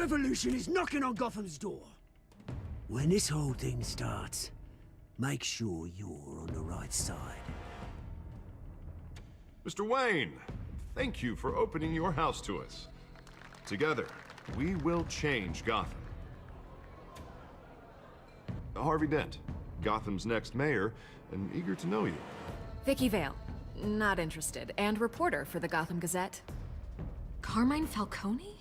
revolution is knocking on Gotham's door. When this whole thing starts, make sure you're on the right side. Mr. Wayne, thank you for opening your house to us. Together, we will change Gotham. Harvey Dent, Gotham's next mayor, and eager to know you. Vicky Vale, not interested, and reporter for the Gotham Gazette. Carmine Falcone?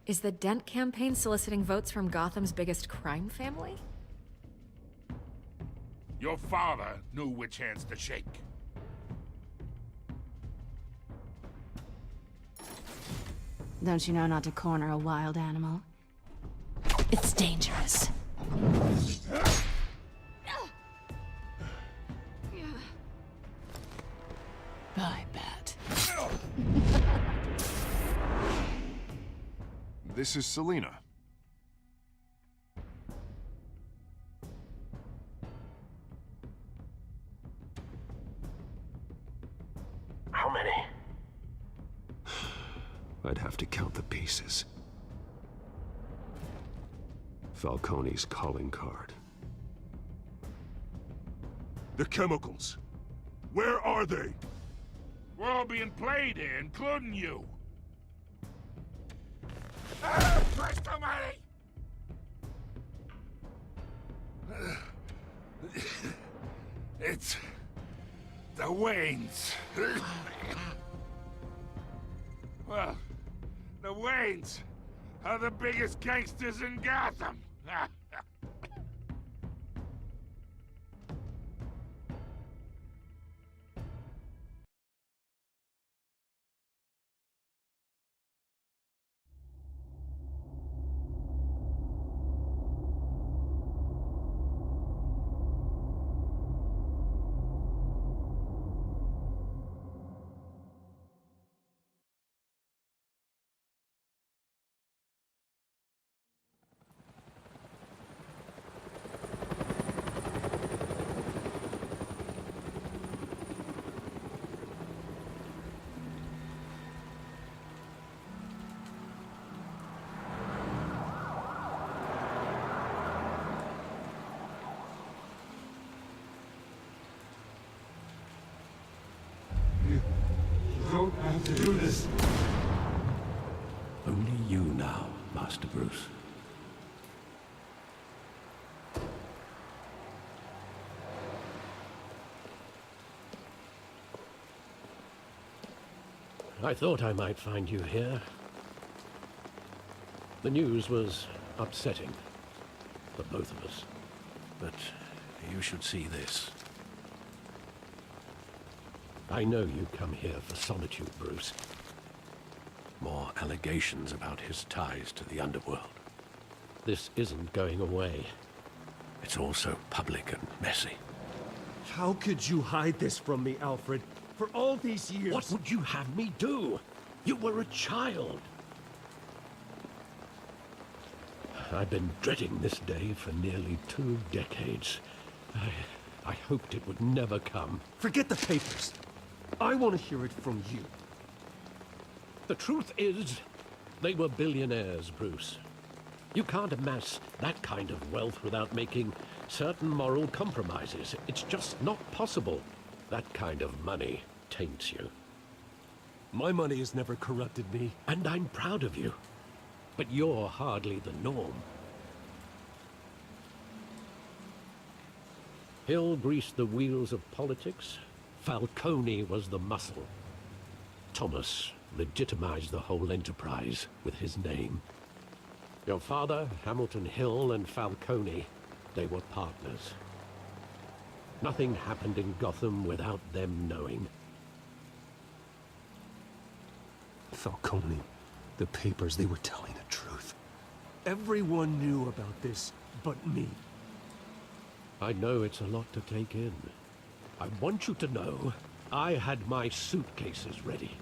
Is the Dent campaign soliciting votes from Gotham's biggest crime family? Your father knew which hands to shake. Don't you know not to corner a wild animal? It's dangerous. Bye, Bat. This is Selina. How many? I'd have to count the pieces. Falcone's calling card. The chemicals. Where are they? We're all being played here, including you. Ah, Christ almighty! It's the Waynes. Well, the Waynes are the biggest gangsters in Gotham. Don't have to do this. Only you now, Master Bruce. I thought I might find you here. The news was upsetting for both of us. But you should see this. I know you come here for solitude, Bruce. More allegations about his ties to the underworld. This isn't going away. It's all so public and messy. How could you hide this from me, Alfred? For all these years... What would you have me do? You were a child. I've been dreading this day for nearly 2 decades. I hoped it would never come. Forget the papers. I want to hear it from you. The truth is, they were billionaires, Bruce. You can't amass that kind of wealth without making certain moral compromises. It's just not possible. That kind of money taints you. My money has never corrupted me. And I'm proud of you. But you're hardly the norm. Hill greased the wheels of politics. Falcone was the muscle. Thomas legitimized the whole enterprise with his name. Your father, Hamilton Hill, and Falcone, they were partners. Nothing happened in Gotham without them knowing. Falcone, the papers, they were telling the truth. Everyone knew about this but me. I know it's a lot to take in. I want you to know, I had my suitcases ready.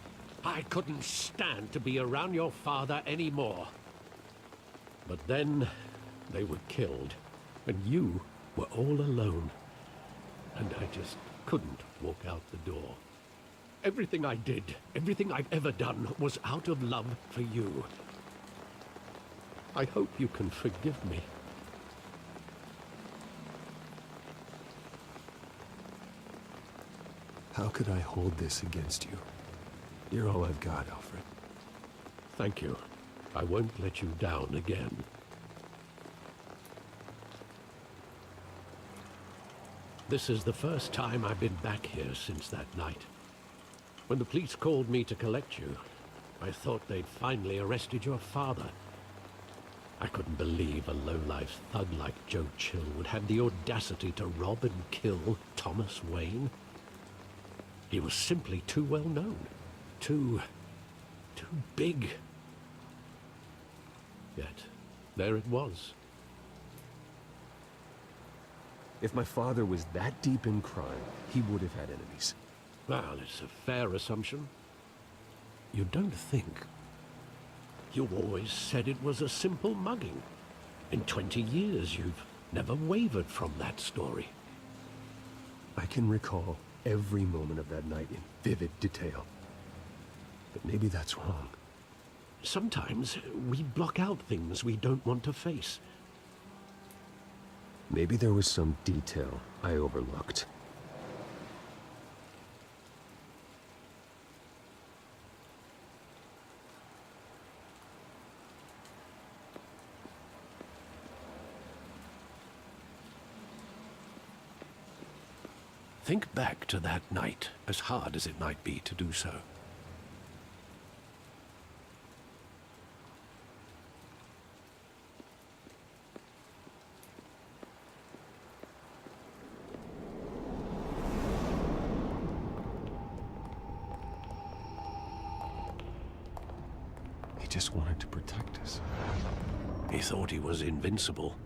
I couldn't stand to be around your father anymore. But then, they were killed, and you were all alone. And I just couldn't walk out the door. Everything I did, everything I've ever done, was out of love for you. I hope you can forgive me. How could I hold this against you? You're all I've got, Alfred. Thank you. I won't let you down again. This is the first time I've been back here since that night. When the police called me to collect you, I thought they'd finally arrested your father. I couldn't believe a low-life thug like Joe Chill would have the audacity to rob and kill Thomas Wayne. He was simply too well known. Too big. Yet, there it was. If my father was that deep in crime, he would have had enemies. Well, it's a fair assumption. You don't think? You always said it was a simple mugging. In 20 years, you've never wavered from that story. I can recall every moment of that night in vivid detail. But maybe that's wrong. Sometimes we block out things we don't want to face. Maybe there was some detail I overlooked. Think back to that night, as hard as it might be to do so. He just wanted to protect us. He thought he was invincible.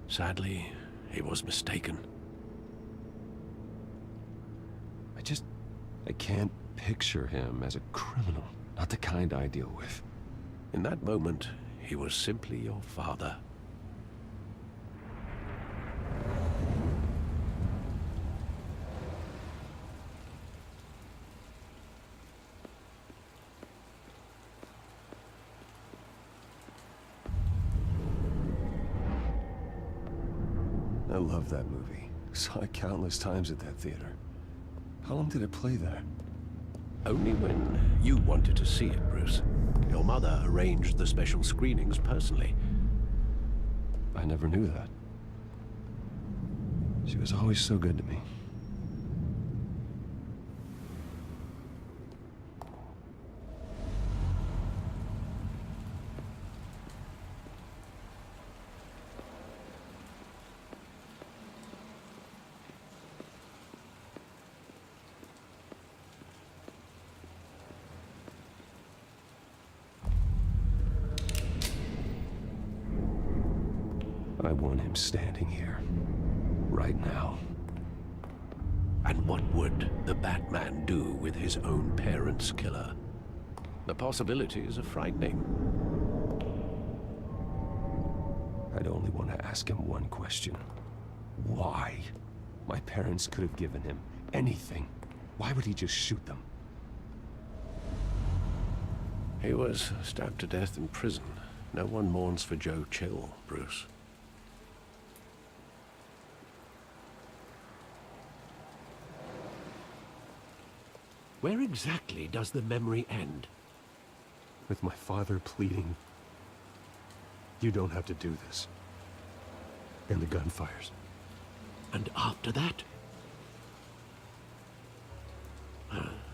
Sadly, he was mistaken. I can't picture him as a criminal, not the kind I deal with. In that moment, he was simply your father. I love that movie. Saw it countless times at that theater. How long did it play there? Only when you wanted to see it, Bruce. Your mother arranged the special screenings personally. I never knew that. She was always so good to me. I want him standing here, right now. And what would the Batman do with his own parents' killer? The possibilities are frightening. I'd only want to ask him one question. Why? My parents could have given him anything. Why would he just shoot them? He was stabbed to death in prison. No one mourns for Joe Chill, Bruce. Where exactly does the memory end? With my father pleading, "You don't have to do this." And the gun fires. And after that?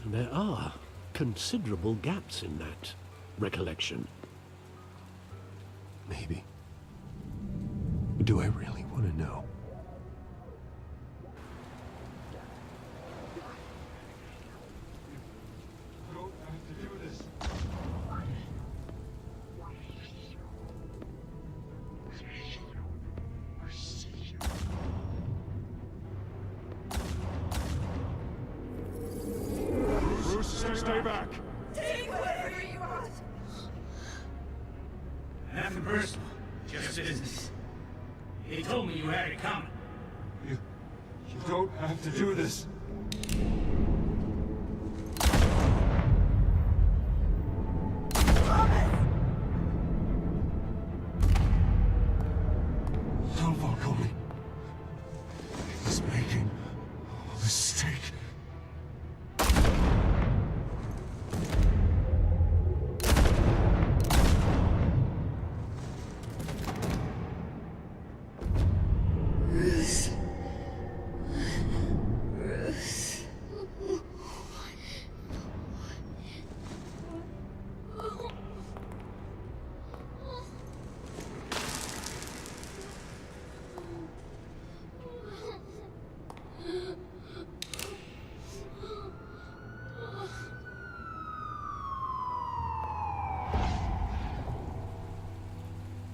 There are considerable gaps in that recollection. Maybe. Do I really want to know? Stay back! Take whatever you want! Nothing personal, just business. He told me you had it coming. You don't have to do this.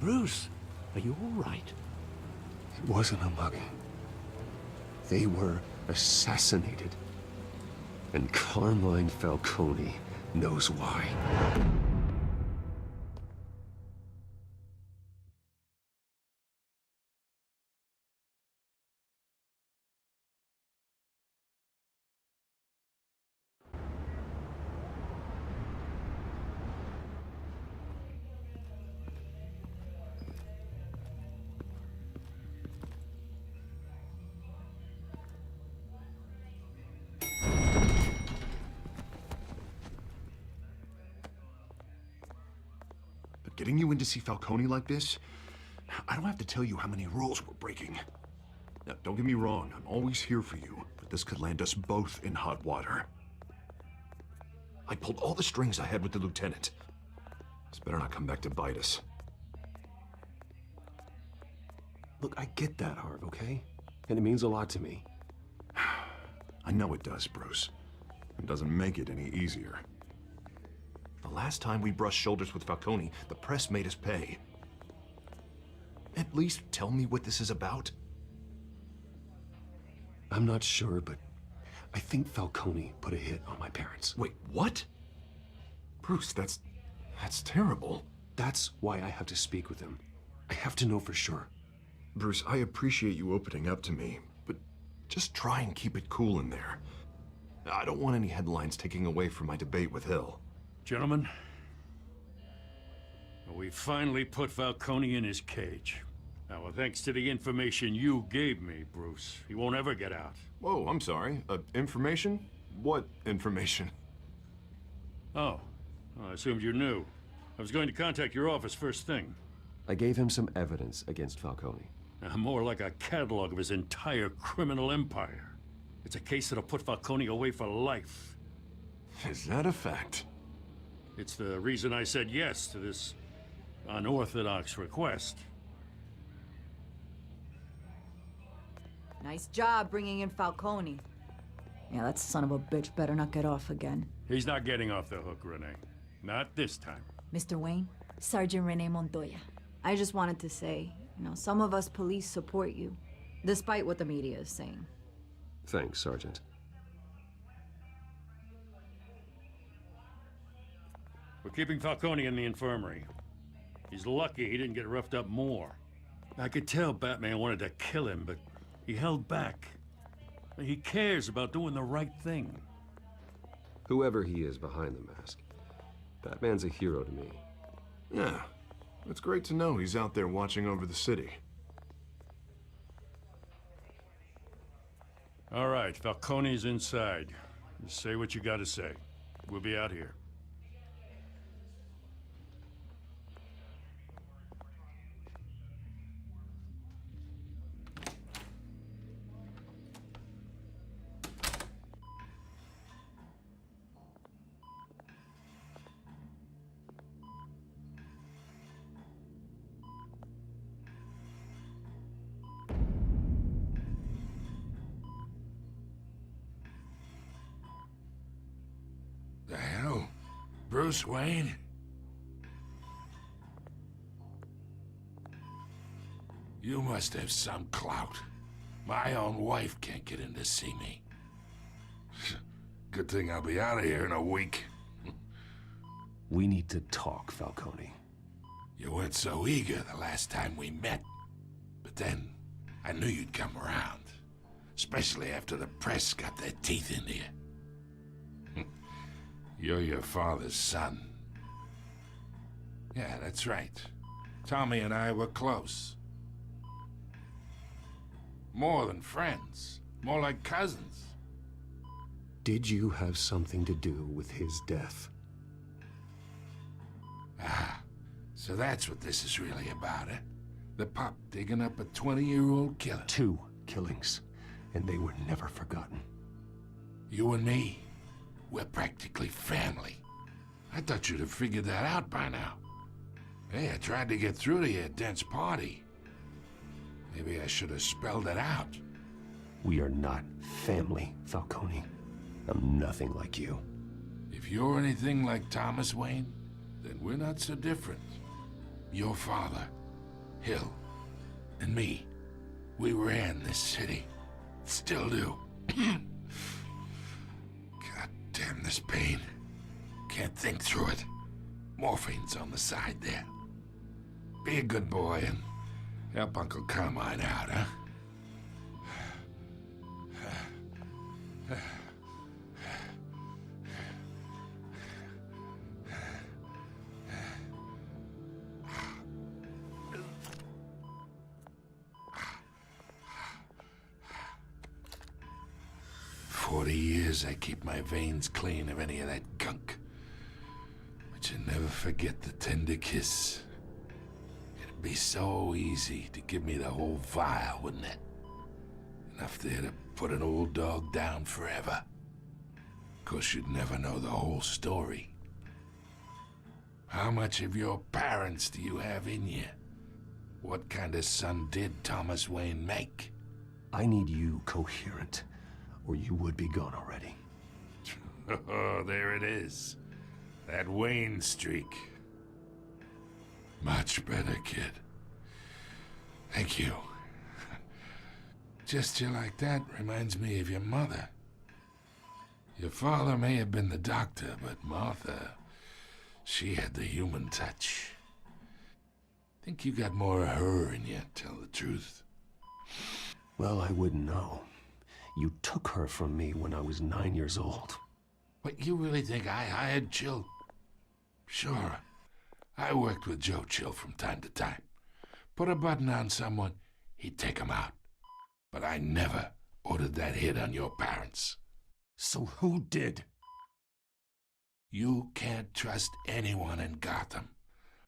Bruce, are you all right? It wasn't a mugging. They were assassinated. And Carmine Falcone knows why. Getting you in to see Falcone like this? I don't have to tell you how many rules we're breaking. Now, don't get me wrong, I'm always here for you, but this could land us both in hot water. I pulled all the strings I had with the lieutenant. This better not come back to bite us. Look, I get that, Harv, okay? And it means a lot to me. I know it does, Bruce. It doesn't make it any easier. The last time we brushed shoulders with Falcone, the press made us pay. At least tell me what this is about. I'm not sure, but I think Falcone put a hit on my parents. Wait, what? Bruce, that's terrible. That's why I have to speak with him. I have to know for sure. Bruce, I appreciate you opening up to me, but just try and keep it cool in there. I don't want any headlines taking away from my debate with Hill. Gentlemen, we finally put Falcone in his cage. Now, thanks to the information you gave me, Bruce, he won't ever get out. Whoa, I'm sorry. Information? What information? Oh, well, I assumed you knew. I was going to contact your office first thing. I gave him some evidence against Falcone. More like a catalog of his entire criminal empire. It's a case that'll put Falcone away for life. Is that a fact? It's the reason I said yes to this unorthodox request. Nice job bringing in Falcone. Yeah, that son of a bitch better not get off again. He's not getting off the hook, Renee. Not this time. Mr. Wayne, Sergeant Renee Montoya. I just wanted to say, some of us police support you, despite what the media is saying. Thanks, Sergeant. We're keeping Falcone in the infirmary. He's lucky he didn't get roughed up more. I could tell Batman wanted to kill him, but he held back. He cares about doing the right thing. Whoever he is behind the mask, Batman's a hero to me. Yeah, it's great to know he's out there watching over the city. All right, Falcone's inside. Just say what you gotta say. We'll be out here. The hell? Bruce Wayne? You must have some clout. My own wife can't get in to see me. Good thing I'll be out of here in a week. We need to talk, Falcone. You weren't so eager the last time we met. But then, I knew you'd come around. Especially after the press got their teeth into you. You're your father's son. Yeah, that's right. Tommy and I were close. More than friends. More like cousins. Did you have something to do with his death? Ah, so that's what this is really about, eh? The pup digging up a 20-year-old killer. 2 killings, and they were never forgotten. You and me, we're practically family. I thought you'd have figured that out by now. Hey, I tried to get through to your dense party. Maybe I should have spelled it out. We are not family, Falcone. I'm nothing like you. If you're anything like Thomas Wayne, then we're not so different. Your father, Hill and me, we ran this city. Still do. God damn this pain. Can't think through it. Morphine's on the side there. Be a good boy and help Uncle Carmine out, huh? I keep my veins clean of any of that gunk. But you never forget the tender kiss. It'd be so easy to give me the whole vial, wouldn't it? Enough there to put an old dog down forever. Of course, you'd never know the whole story. How much of your parents do you have in you? What kind of son did Thomas Wayne make? I need you coherent, or you would be gone already. Oh, there it is. That Wayne streak. Much better, kid. Thank you. Gesture like that reminds me of your mother. Your father may have been the doctor, but Martha, she had the human touch. Think you got more of her in you, tell the truth. Well, I wouldn't know. You took her from me when I was 9 years old. What, you really think I hired Chill? Sure. I worked with Joe Chill from time to time. Put a button on someone, he'd take him out. But I never ordered that hit on your parents. So who did? You can't trust anyone in Gotham.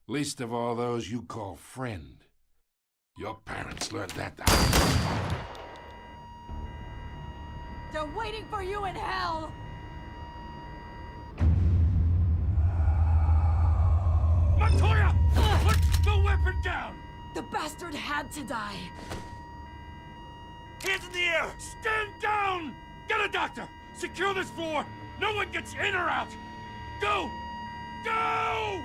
Least of all those you call friend. Your parents learned that the They're waiting for you in hell! Montoya! Put the weapon down! The bastard had to die. Hands in the air! Stand down! Get a doctor! Secure this floor! No one gets in or out! Go! Go!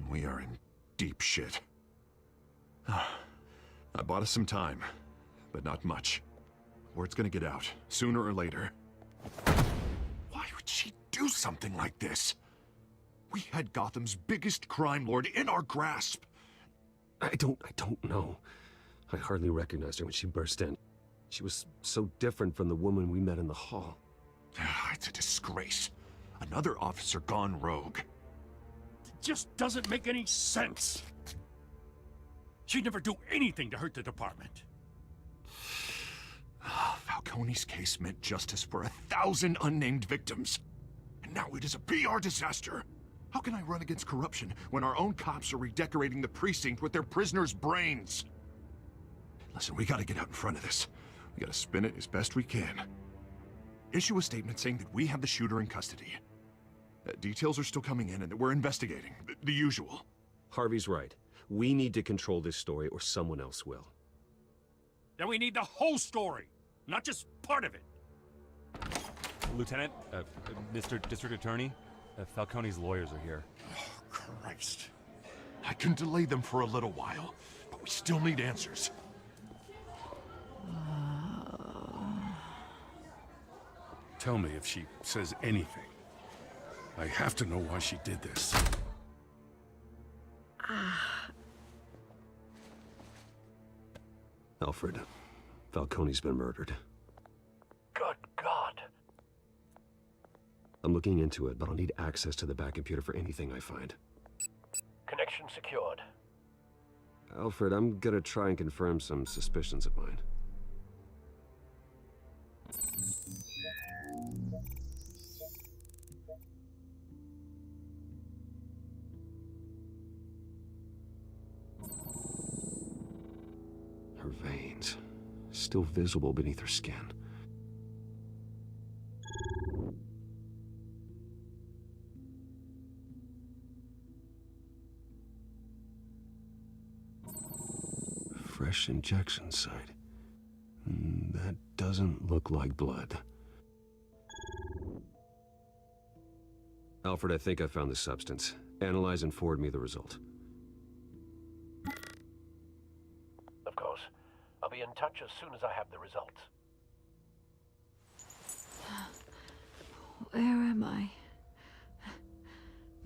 We are in deep shit. I bought us some time, but not much. Word's gonna get out, sooner or later. Why would she do something like this? We had Gotham's biggest crime lord in our grasp. I don't know. I hardly recognized her when she burst in. She was so different from the woman we met in the hall. It's a disgrace. Another officer gone rogue. Just doesn't make any sense. She'd never do anything to hurt the department. Falcone's case meant justice for 1,000 unnamed victims. And now it is a PR disaster. How can I run against corruption when our own cops are redecorating the precinct with their prisoners' brains? Listen, we gotta get out in front of this. We gotta spin it as best we can. Issue a statement saying that we have the shooter in custody. Details are still coming in and that we're investigating. The usual. Harvey's right. We need to control this story or someone else will. Then we need the whole story, not just part of it. Lieutenant, Mr. District Attorney, Falcone's lawyers are here. Oh, Christ. I can delay them for a little while, but we still need answers. Tell me if she says anything. I have to know why she did this. Alfred, Falcone's been murdered. Good God. I'm looking into it, but I'll need access to the back computer for anything I find. Connection secured. Alfred, I'm gonna try and confirm some suspicions of mine. Her veins. still visible beneath her skin. Fresh injection site. That doesn't look like blood. Alfred, I think I found the substance. Analyze and forward me the result. Of course. I'll be in touch as soon as I have the results. Where am I?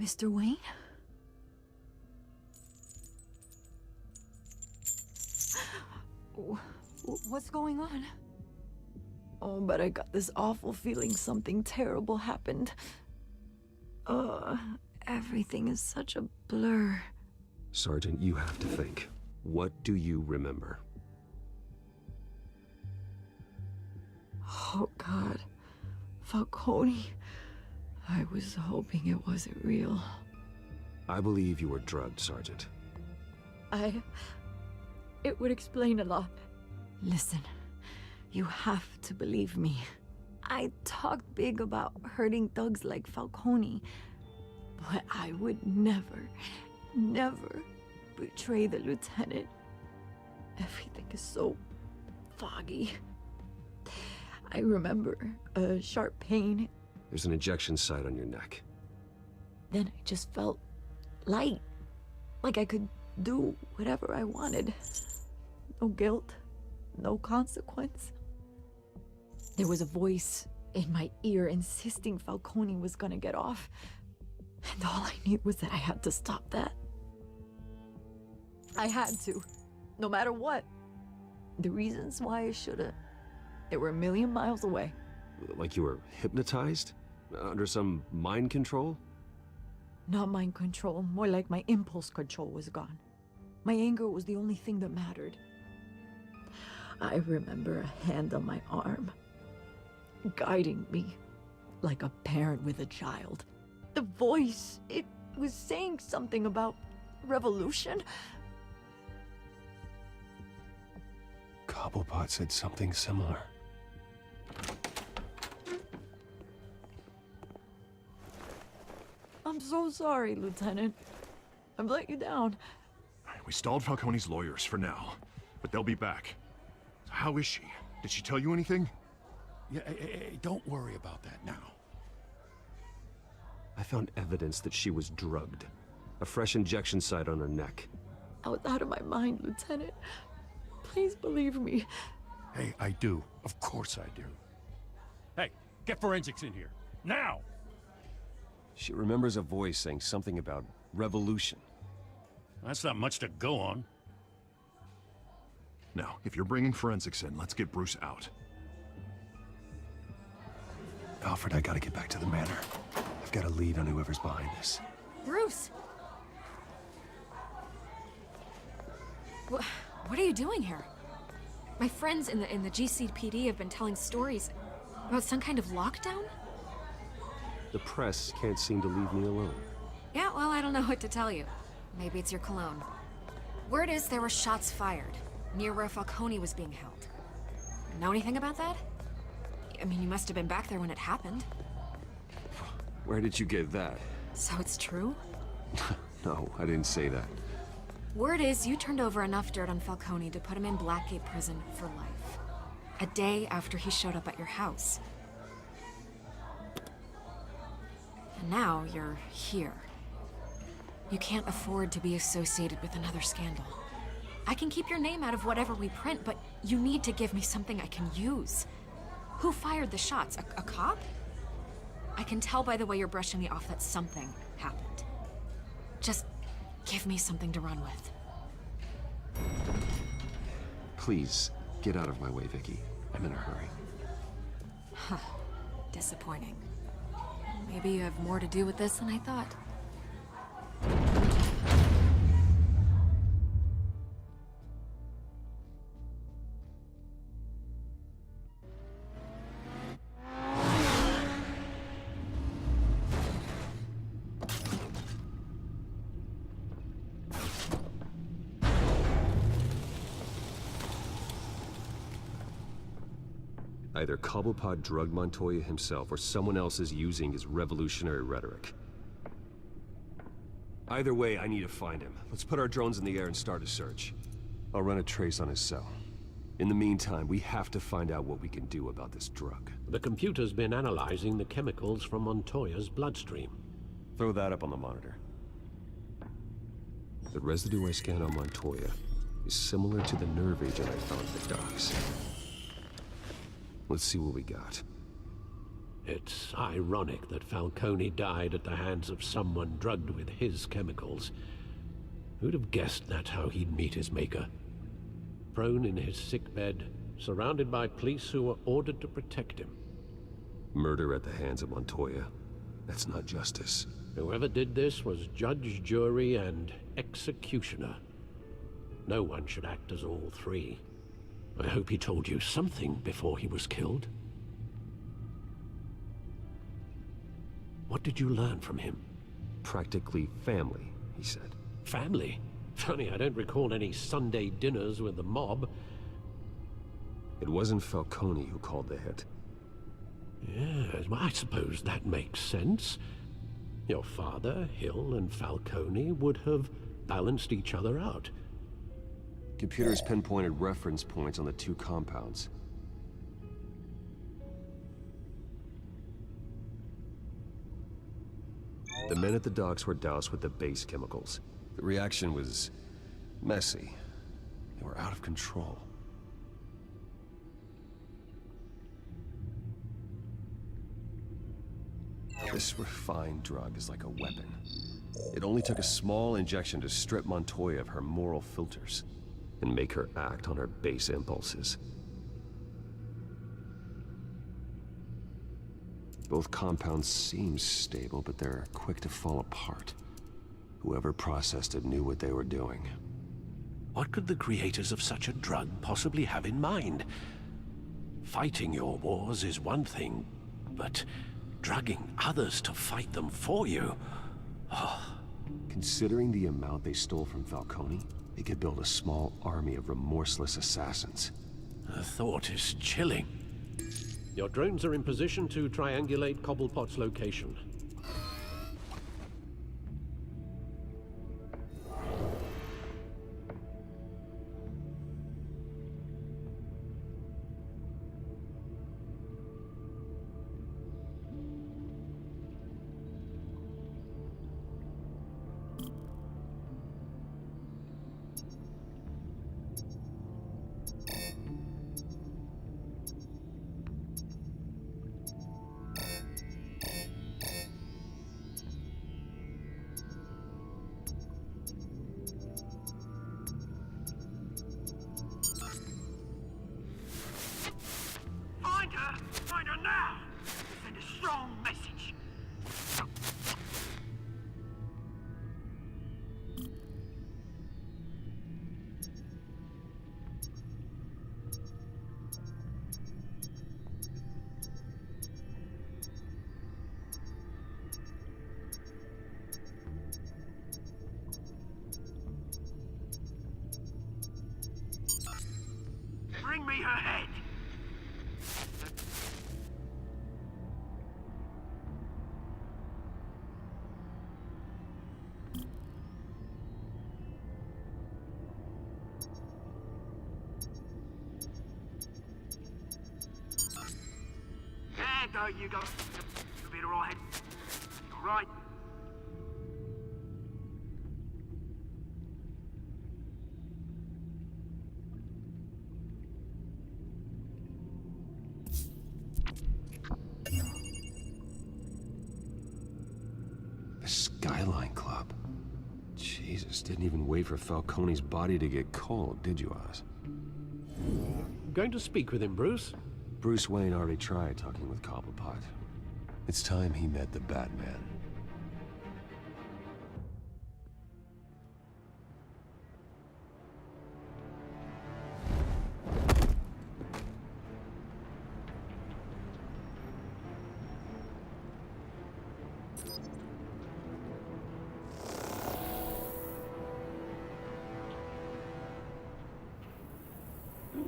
Mr. Wayne? What's going on? Oh, but I got this awful feeling something terrible happened. Everything is such a blur. Sergeant, you have to think. What do you remember? Oh, God. Falcone. I was hoping it wasn't real. I believe you were drugged, Sergeant. It would explain a lot. Listen, you have to believe me. I talked big about hurting thugs like Falcone, but I would never, never betray the lieutenant. Everything is so foggy. I remember a sharp pain. There's an injection site on your neck. Then I just felt light, like I could do whatever I wanted. No guilt, no consequence. There was a voice in my ear insisting Falcone was gonna get off. And all I knew was that I had to stop that. I had to, no matter what. The reasons why I shouldn't, they were a million miles away. Like you were hypnotized? Under some mind control? Not mind control, more like my impulse control was gone. My anger was the only thing that mattered. I remember a hand on my arm, guiding me like a parent with a child. The voice, it was saying something about revolution. Cobblepot said something similar. I'm so sorry, Lieutenant. I've let you down. We stalled Falcone's lawyers for now, but they'll be back. How is she? Did she tell you anything? Yeah, hey, don't worry about that now. I found evidence that she was drugged. A fresh injection site on her neck. I was out of my mind, Lieutenant. Please believe me. Hey, I do. Of course I do. Hey, get forensics in here. Now! She remembers a voice saying something about revolution. That's not much to go on. Now, if you're bringing forensics in, let's get Bruce out. Alfred, I gotta get back to the manor. I've got a lead on whoever's behind this. Bruce! What are you doing here? My friends in the GCPD have been telling stories about some kind of lockdown? The press can't seem to leave me alone. Yeah, well, I don't know what to tell you. Maybe it's your cologne. Word is there were shots fired near where Falcone was being held. Know anything about that? I mean, you must have been back there when it happened. Where did you get that? So it's true? No, I didn't say that. Word is you turned over enough dirt on Falcone to put him in Blackgate Prison for life. A day after he showed up at your house. And now you're here. You can't afford to be associated with another scandal. I can keep your name out of whatever we print, but you need to give me something I can use. Who fired the shots? A cop? I can tell by the way you're brushing me off that something happened. Just give me something to run with. Please, get out of my way, Vicky. I'm in a hurry. Huh. Disappointing. Maybe you have more to do with this than I thought. Either Cobblepot drugged Montoya himself, or someone else is using his revolutionary rhetoric. Either way, I need to find him. Let's put our drones in the air and start a search. I'll run a trace on his cell. In the meantime, we have to find out what we can do about this drug. The computer's been analyzing the chemicals from Montoya's bloodstream. Throw that up on the monitor. The residue I scanned on Montoya is similar to the nerve agent I found at the docks. Let's see what we got. It's ironic that Falcone died at the hands of someone drugged with his chemicals. Who'd have guessed that's how he'd meet his maker? Prone in his sickbed, surrounded by police who were ordered to protect him. Murder at the hands of Montoya. That's not justice. Whoever did this was judge, jury, and executioner. No one should act as all three. I hope he told you something before he was killed. What did you learn from him? Practically family, he said. Family? Funny, I don't recall any Sunday dinners with the mob. It wasn't Falcone who called the hit. Yes, well, I suppose that makes sense. Your father, Hill, and Falcone would have balanced each other out. Computers pinpointed reference points on the two compounds. The men at the docks were doused with the base chemicals. The reaction was messy. They were out of control. This refined drug is like a weapon. It only took a small injection to strip Montoya of her moral filters and make her act on her base impulses. Both compounds seem stable, but they're quick to fall apart. Whoever processed it knew what they were doing. What could the creators of such a drug possibly have in mind? Fighting your wars is one thing, but drugging others to fight them for you? Considering the amount they stole from Falcone, they could build a small army of remorseless assassins. The thought is chilling. Your drones are in position to triangulate Cobblepot's location. Find her now! Send a strong message. Bring me her head! There you go. You'll be alright. Alright. The Skyline Club. Jesus, didn't even wait for Falcone's body to get cold, did you, Oz? Going to speak with him, Bruce? Bruce Wayne already tried talking with Cobblepot. It's time he met the Batman.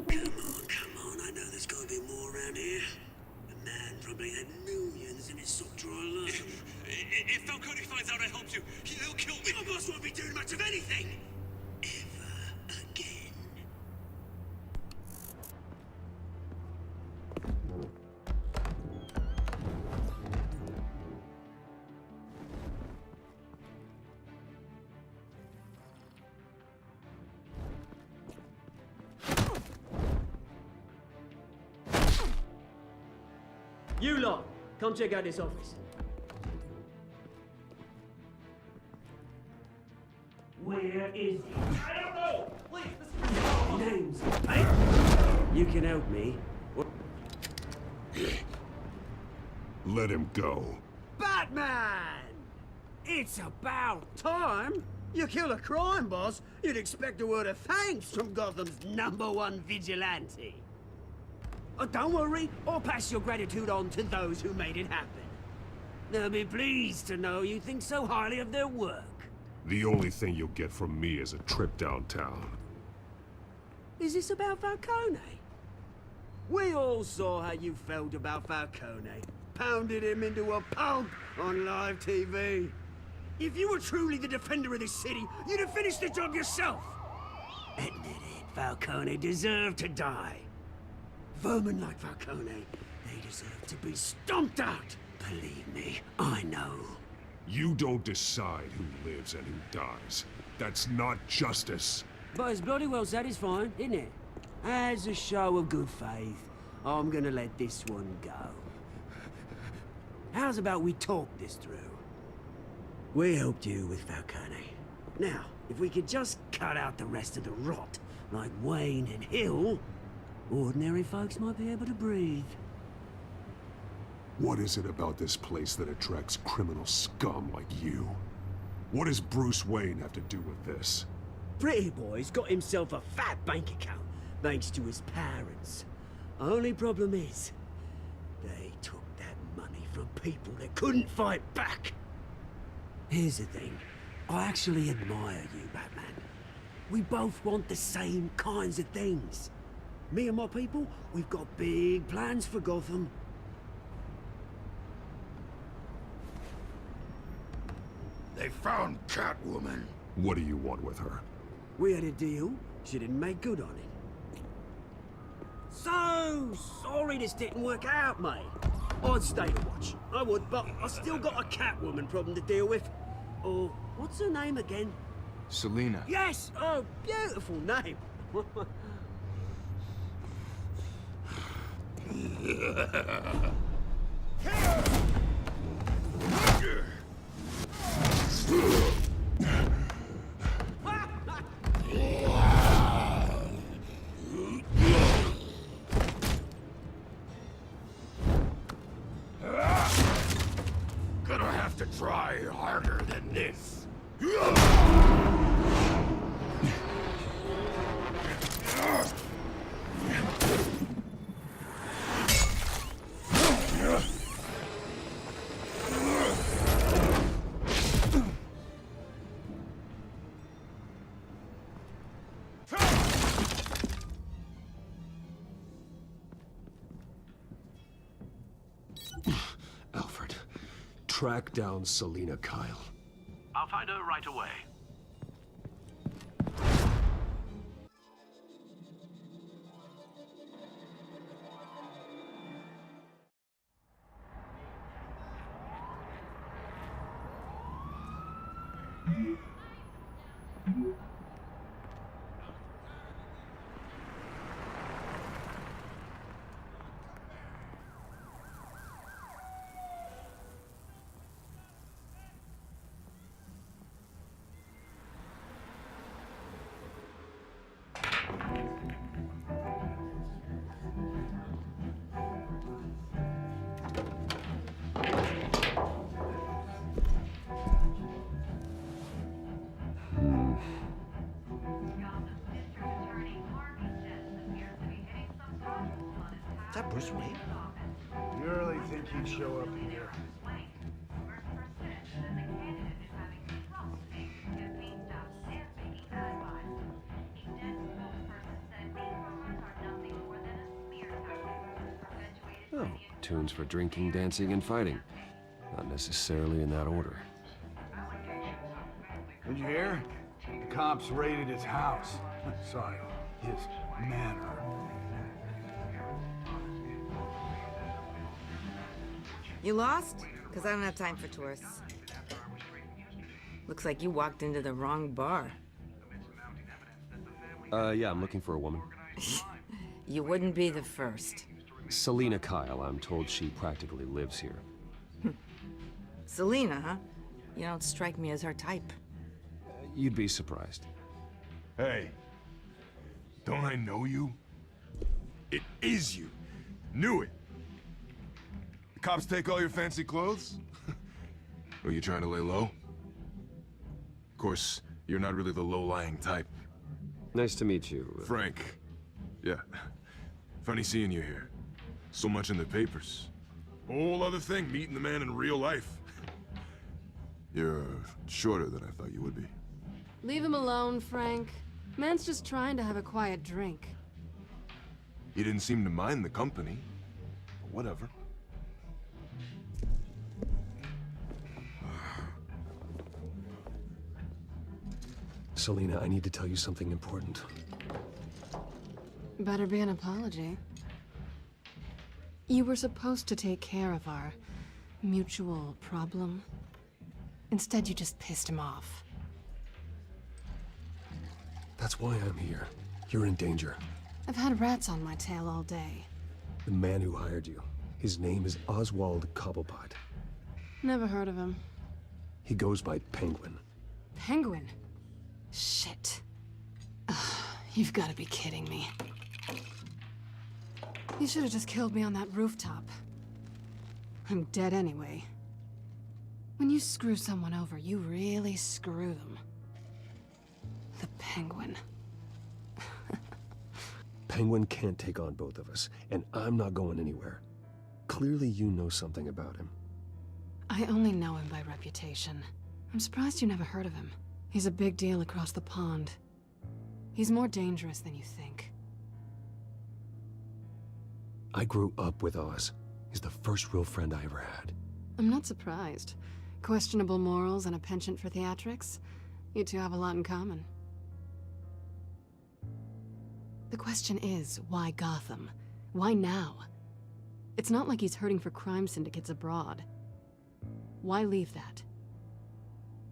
Come on, I know there's gotta be more around here. probably had millions in his sock drawer alone. If Falcone finds out I helped you, he'll kill me. Your boss won't be doing much of anything. Ever again. You lot, come check out this office. Where is he? I don't know! Please, this is Names, mate. You can help me. Let him go. Batman! It's about time. You kill a crime boss, you'd expect a word of thanks from Gotham's #1 vigilante. Oh, don't worry, I'll pass your gratitude on to those who made it happen. They'll be pleased to know you think so highly of their work. The only thing you'll get from me is a trip downtown. Is this about Falcone? We all saw how you felt about Falcone. Pounded him into a pulp on live TV. If you were truly the defender of this city, you'd have finished the job yourself. Admit it, Falcone deserved to die. Vermin like Falcone, they deserve to be stomped out. Believe me, I know. You don't decide who lives and who dies. That's not justice. But it's bloody well satisfying, isn't it? As a show of good faith, I'm gonna let this one go. How's about we talk this through? We helped you with Falcone. Now, if we could just cut out the rest of the rot, like Wayne and Hill, ordinary folks might be able to breathe. What is it about this place that attracts criminal scum like you? What does Bruce Wayne have to do with this? Pretty Boy's got himself a fat bank account, thanks to his parents. Only problem is, they took that money from people that couldn't fight back. Here's the thing, I actually admire you, Batman. We both want the same kinds of things. Me and my people, we've got big plans for Gotham. They found Catwoman. What do you want with her? We had a deal, she didn't make good on it. So sorry this didn't work out, mate. I'd stay to watch, I would, but I still got a Catwoman problem to deal with. Oh, what's her name again? Selina. Yes! Oh, beautiful name. Gonna have to try harder than this. Alfred, track down Selina Kyle. I'll find her right away. Is that Bruce Wayne? You really think he'd show up here? Oh, tunes for drinking, dancing, and fighting. Not necessarily in that order. Did you hear? The cops raided his house. Sorry, his manor. You lost? Because I don't have time for tourists. Looks like you walked into the wrong bar. Yeah, I'm looking for a woman. You wouldn't be the first. Selina Kyle, I'm told she practically lives here. Selina, huh? You don't strike me as her type. You'd be surprised. Hey, don't I know you? It is you. Knew it. The cops take all your fancy clothes? Are you trying to lay low? Of course, you're not really the low-lying type. Nice to meet you. Frank. Yeah. Funny seeing you here. So much in the papers. Whole other thing, meeting the man in real life. You're shorter than I thought you would be. Leave him alone, Frank. Man's just trying to have a quiet drink. He didn't seem to mind the company. But whatever. Selina, I need to tell you something important. Better be an apology. You were supposed to take care of our mutual problem. Instead, you just pissed him off. That's why I'm here. You're in danger. I've had rats on my tail all day. The man who hired you, his name is Oswald Cobblepot. Never heard of him. He goes by Penguin. Penguin? Shit. You've got to be kidding me. You should have just killed me on that rooftop. I'm dead anyway. When you screw someone over, you really screw them. The Penguin. Penguin can't take on both of us, and I'm not going anywhere. Clearly you know something about him. I only know him by reputation. I'm surprised you never heard of him. He's a big deal across the pond. He's more dangerous than you think. I grew up with Oz. He's the first real friend I ever had. I'm not surprised. Questionable morals and a penchant for theatrics. You two have a lot in common. The question is, why Gotham? Why now? It's not like he's hurting for crime syndicates abroad. Why leave that?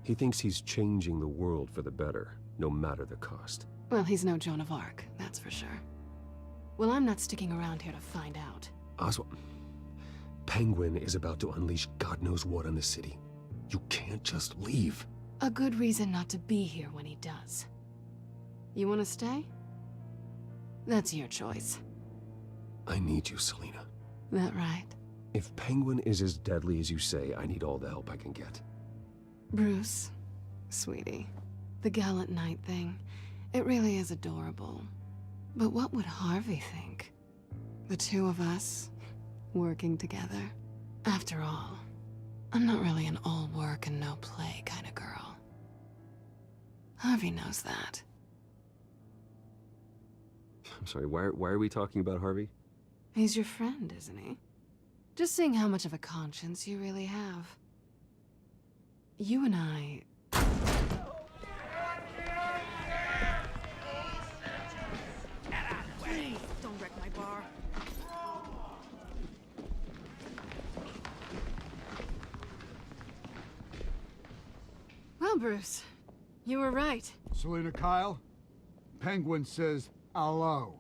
He thinks he's changing the world for the better, no matter the cost. Well, he's no Joan of Arc, that's for sure. Well, I'm not sticking around here to find out. Oswald, Penguin is about to unleash God knows what on the city. You can't just leave. A good reason not to be here when he does. You want to stay? That's your choice. I need you, Selina. That right? If Penguin is as deadly as you say, I need all the help I can get. Bruce, sweetie, the gallant knight thing, it really is adorable. But what would Harvey think? The two of us, working together? After all, I'm not really an all work and no play kind of girl. Harvey knows that. I'm sorry, why are we talking about Harvey? He's your friend, isn't he? Just seeing how much of a conscience you really have. You and I... Please, don't wreck my bar. Well, Bruce, you were right. Selina Kyle, Penguin says hello.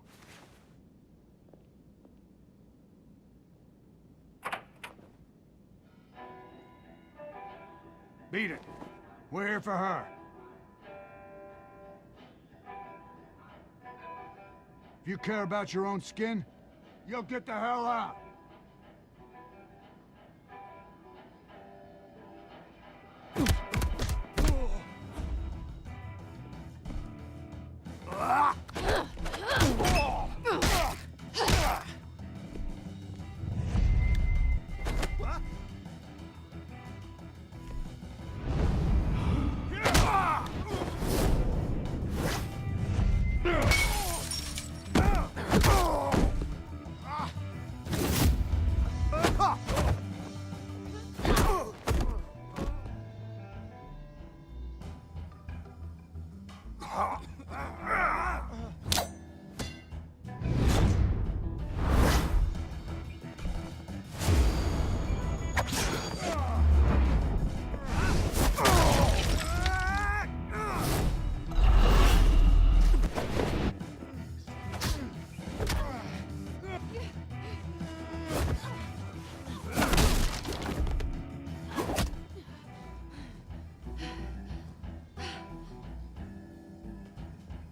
Beat it. We're here for her. If you care about your own skin, you'll get the hell out.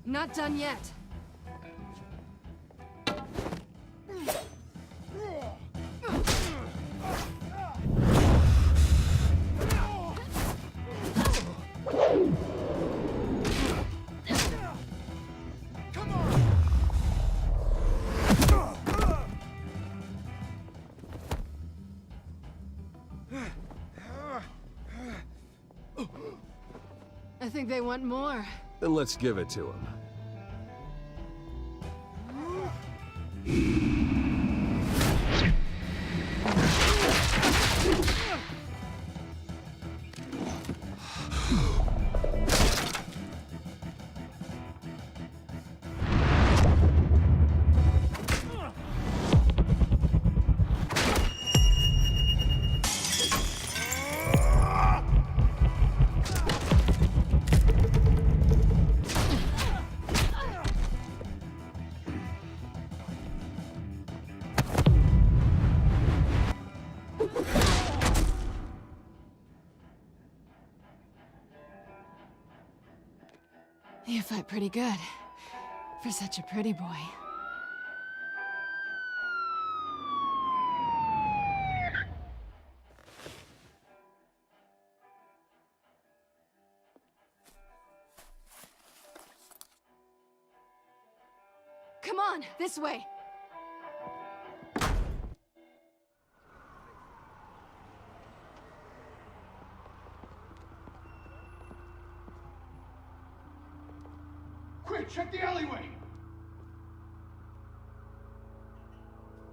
Not done yet. I think they want more. Then let's give it to them. You fight pretty good. For such a pretty boy. Come on, this way! Quick, check the alleyway!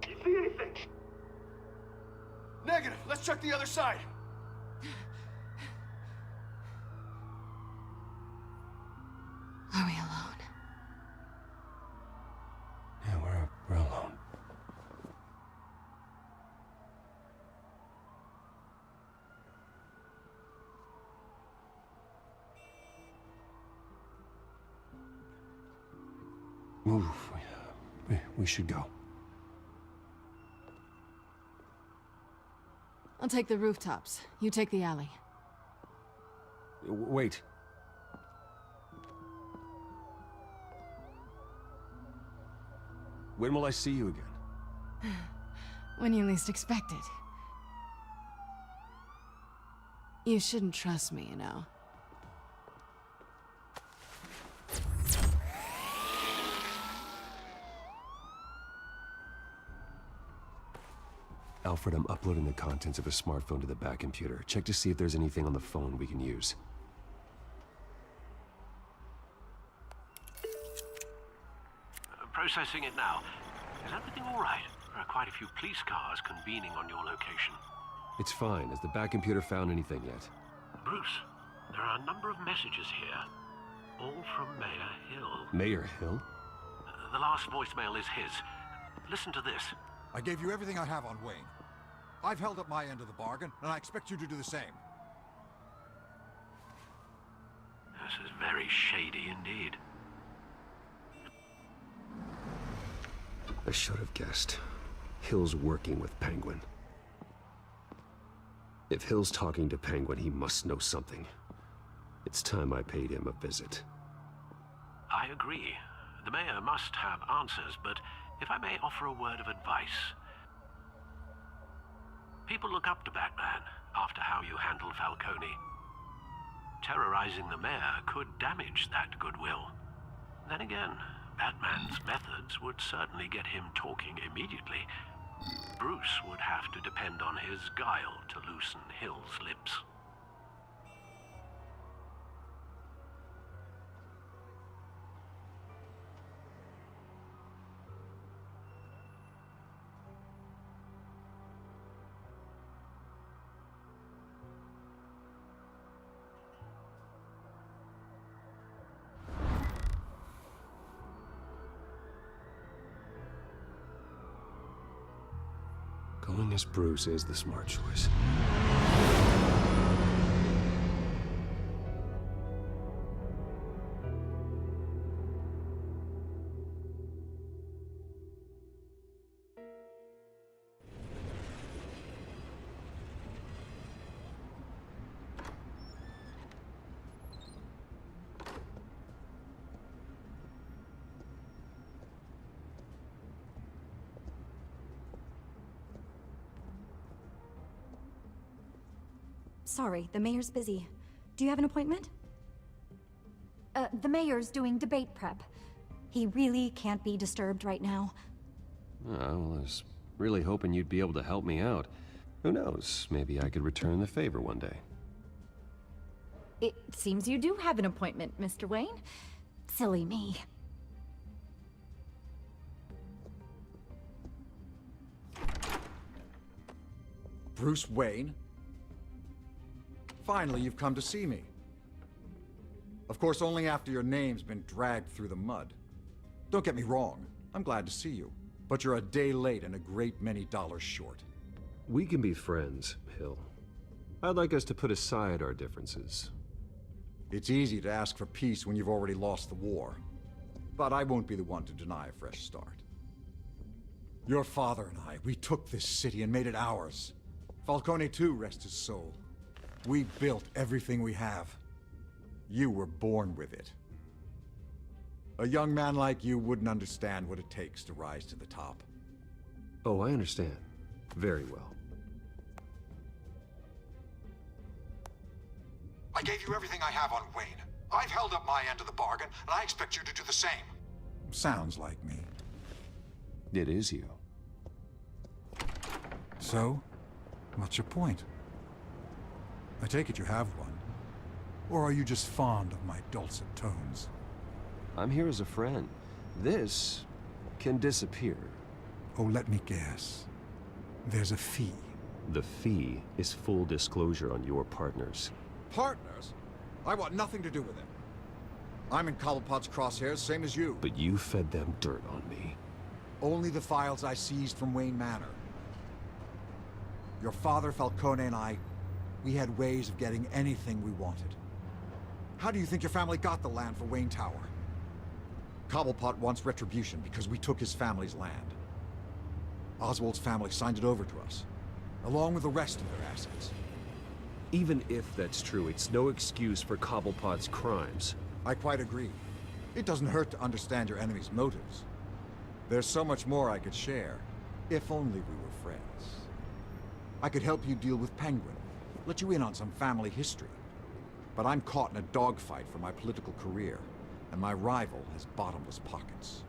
You see anything? Negative. Let's check the other side. Are we alone? Yeah, we're alone. Move. We should go. I'll take the rooftops. You take the alley. Wait. When will I see you again? When you least expect it. You shouldn't trust me, you know. Alfred, I'm uploading the contents of a smartphone to the back computer. Check to see if there's anything on the phone we can use. Processing it now. Is everything all right? There are quite a few police cars convening on your location. It's fine. Has the back computer found anything yet? Bruce, there are a number of messages here. All from Mayor Hill. Mayor Hill? The last voicemail is his. Listen to this. I gave you everything I have on Wayne. I've held up my end of the bargain, and I expect you to do the same. This is very shady indeed. I should have guessed. Hill's working with Penguin. If Hill's talking to Penguin, he must know something. It's time I paid him a visit. I agree. The mayor must have answers, but if I may offer a word of advice. People look up to Batman after how you handled Falcone. Terrorizing the mayor could damage that goodwill. Then again, Batman's methods would certainly get him talking immediately. Bruce would have to depend on his guile to loosen Hill's lips. Going as Bruce is the smart choice. Sorry, the mayor's busy. Do you have an appointment? The mayor's doing debate prep. He really can't be disturbed right now. Oh, well, I was really hoping you'd be able to help me out. Who knows, maybe I could return the favor one day. It seems you do have an appointment, Mr. Wayne. Silly me. Bruce Wayne? Finally, you've come to see me. Of course, only after your name's been dragged through the mud. Don't get me wrong, I'm glad to see you. But you're a day late and a great many dollars short. We can be friends, Hill. I'd like us to put aside our differences. It's easy to ask for peace when you've already lost the war. But I won't be the one to deny a fresh start. Your father and I, we took this city and made it ours. Falcone too, rest his soul. We built everything we have. You were born with it. A young man like you wouldn't understand what it takes to rise to the top. Oh, I understand. Very well. I gave you everything I have on Wayne. I've held up my end of the bargain, and I expect you to do the same. Sounds like me. It is you. So, what's your point? I take it you have one. Or are you just fond of my dulcet tones? I'm here as a friend. This can disappear. Oh, let me guess. There's a fee. The fee is full disclosure on your partners. Partners? I want nothing to do with them. I'm in Cobblepot's crosshairs, same as you. But you fed them dirt on me. Only the files I seized from Wayne Manor. Your father, Falcone, and I, we had ways of getting anything we wanted. How do you think your family got the land for Wayne Tower? Cobblepot wants retribution because we took his family's land. Oswald's family signed it over to us, along with the rest of their assets. Even if that's true, it's no excuse for Cobblepot's crimes. I quite agree. It doesn't hurt to understand your enemy's motives. There's so much more I could share, if only we were friends. I could help you deal with Penguin, let you in on some family history. But I'm caught in a dogfight for my political career, and my rival has bottomless pockets.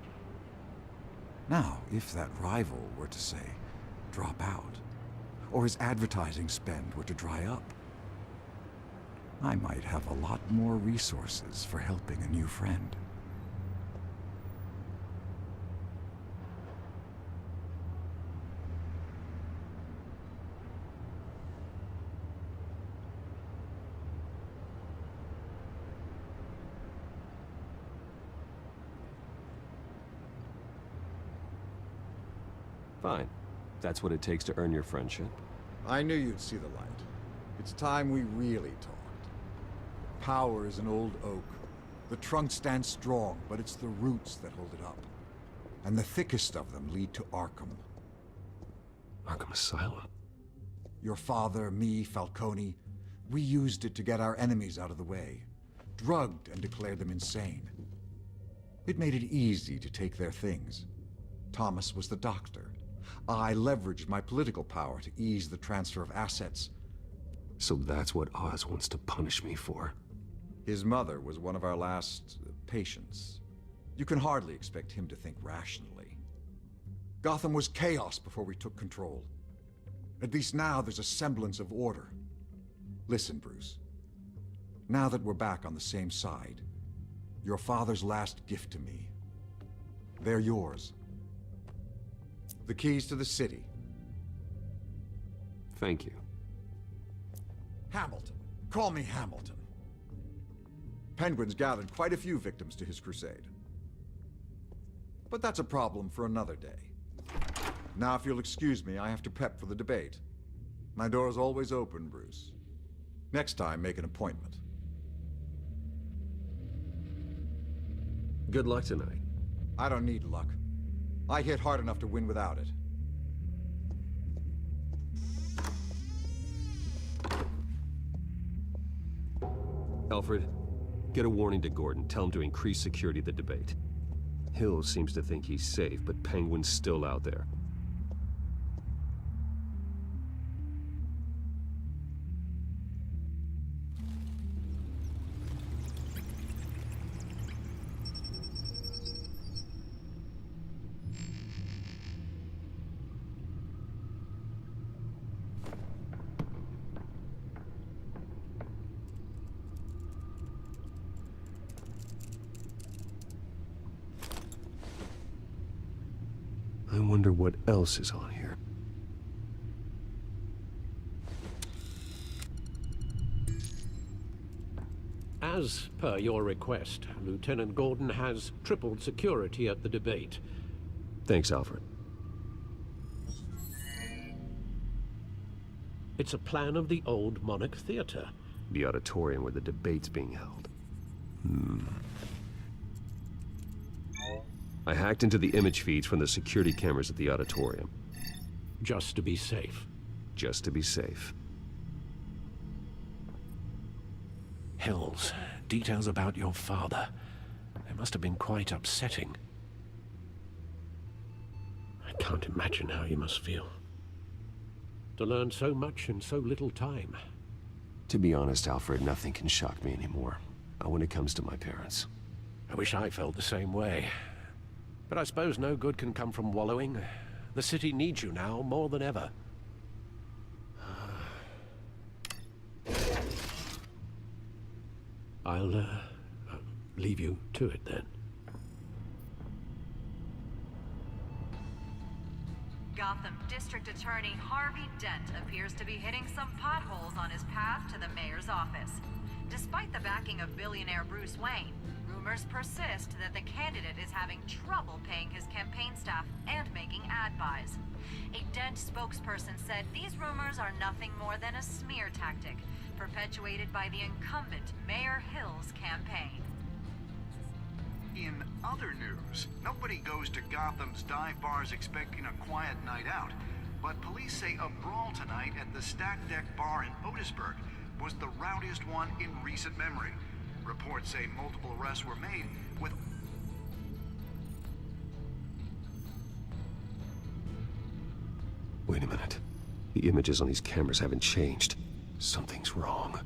Now, if that rival were to say, drop out, or his advertising spend were to dry up, I might have a lot more resources for helping a new friend. Fine. That's what it takes to earn your friendship. I knew you'd see the light. It's time we really talked. Power is an old oak. The trunk stands strong, but it's the roots that hold it up. And the thickest of them lead to Arkham. Arkham Asylum? Your father, me, Falcone, we used it to get our enemies out of the way. Drugged and declared them insane. It made it easy to take their things. Thomas was the doctor. I leveraged my political power to ease the transfer of assets. So that's what Oz wants to punish me for. His mother was one of our last patients. You can hardly expect him to think rationally. Gotham was chaos before we took control. At least now there's a semblance of order. Listen, Bruce. Now that we're back on the same side, your father's last gift to me, they're yours. The keys to the city. Thank you. Hamilton. Call me Hamilton. Penguin's gathered quite a few victims to his crusade. But that's a problem for another day. Now, if you'll excuse me, I have to prep for the debate. My door is always open, Bruce. Next time, make an appointment. Good luck tonight. I don't need luck. I hit hard enough to win without it. Alfred, get a warning to Gordon. Tell him to increase security of the debate. Hill seems to think he's safe, but Penguin's still out there. wonder what else is on here. As per your request, Lieutenant Gordon has tripled security at the debate. Thanks, Alfred. It's a plan of the old Monarch Theater. The auditorium where the debate's being held. I hacked into the image feeds from the security cameras at the auditorium. Just to be safe. Just to be safe. Hills, details about your father. They must have been quite upsetting. I can't imagine how you must feel. To learn so much in so little time. To be honest, Alfred, nothing can shock me anymore. Not when it comes to my parents. I wish I felt the same way. But I suppose no good can come from wallowing. The city needs you now more than ever. I'll leave you to it then. Gotham District Attorney Harvey Dent appears to be hitting some potholes on his path to the mayor's office. Despite the backing of billionaire Bruce Wayne, rumors persist that the candidate is having trouble paying his campaign staff and making ad buys. A Dent spokesperson said these rumors are nothing more than a smear tactic, perpetuated by the incumbent Mayor Hill's campaign. In other news, nobody goes to Gotham's dive bars expecting a quiet night out, but police say a brawl tonight at the Stack Deck Bar in Otisburg was the rowdiest one in recent memory. Reports say multiple arrests were made with... Wait a minute. The images on these cameras haven't changed. Something's wrong.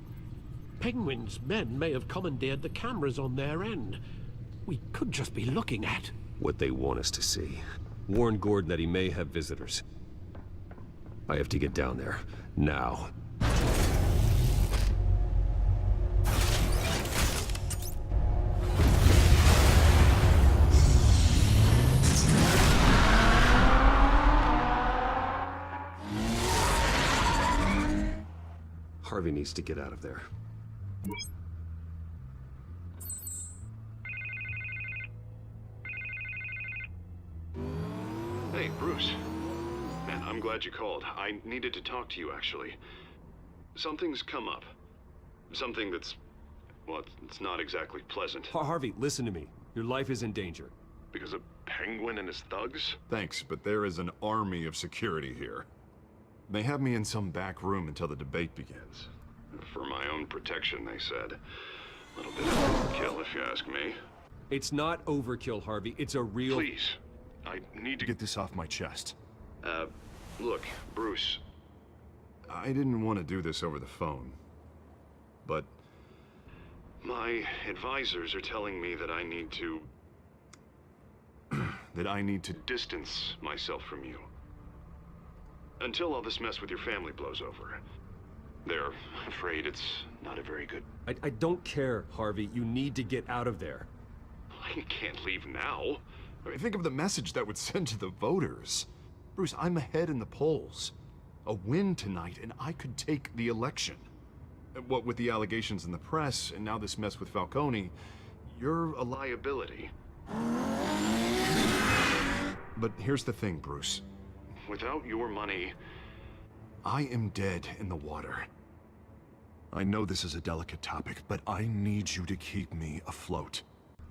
Penguin's men may have commandeered the cameras on their end. We could just be looking at what they want us to see. Warn Gordon that he may have visitors. I have to get down there. Now. Harvey needs to get out of there. Hey, Bruce. Man, I'm glad you called. I needed to talk to you, actually. Something's come up. Something that's... well, it's not exactly pleasant. Harvey, listen to me. Your life is in danger. Because of Penguin and his thugs? Thanks, but there is an army of security here. They have me in some back room until the debate begins. For my own protection, they said. A little bit of overkill, if you ask me. It's not overkill, Harvey. It's a real... Please. I need to get this off my chest. Look, Bruce. I didn't want to do this over the phone. But... my advisors are telling me that I need to... that I need to distance myself from you. Until all this mess with your family blows over. They're afraid it's not a very good... I don't care, Harvey. You need to get out of there. I can't leave now. I mean, think of the message that would send to the voters. Bruce, I'm ahead in the polls. A win tonight, and I could take the election. What with the allegations in the press, and now this mess with Falcone, you're a liability. But here's the thing, Bruce. Without your money, I am dead in the water. I know this is a delicate topic, but I need you to keep me afloat.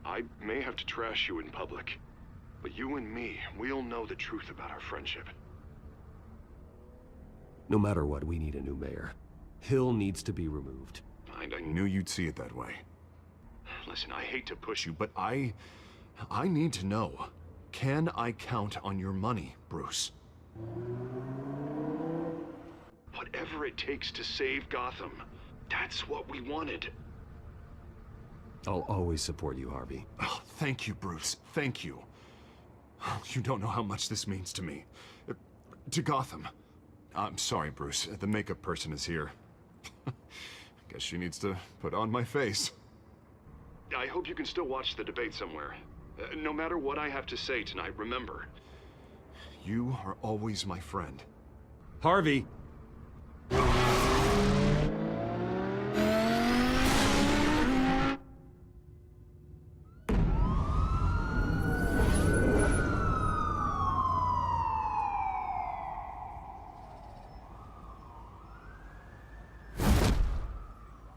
I may have to trash you in public, but you and me, we'll know the truth about our friendship. No matter what, we need a new mayor. Hill needs to be removed. I knew you'd see it that way. Listen, I hate to push you, but I need to know. Can I count on your money, Bruce? Whatever it takes to save Gotham, that's what we wanted. I'll always support you, Harvey. Oh, thank you, Bruce. Thank you. You don't know how much this means to me. To Gotham. I'm sorry, Bruce. The makeup person is here. Guess she needs to put on my face. I hope you can still watch the debate somewhere. No matter what I have to say tonight, remember, You are always my friend. Harvey!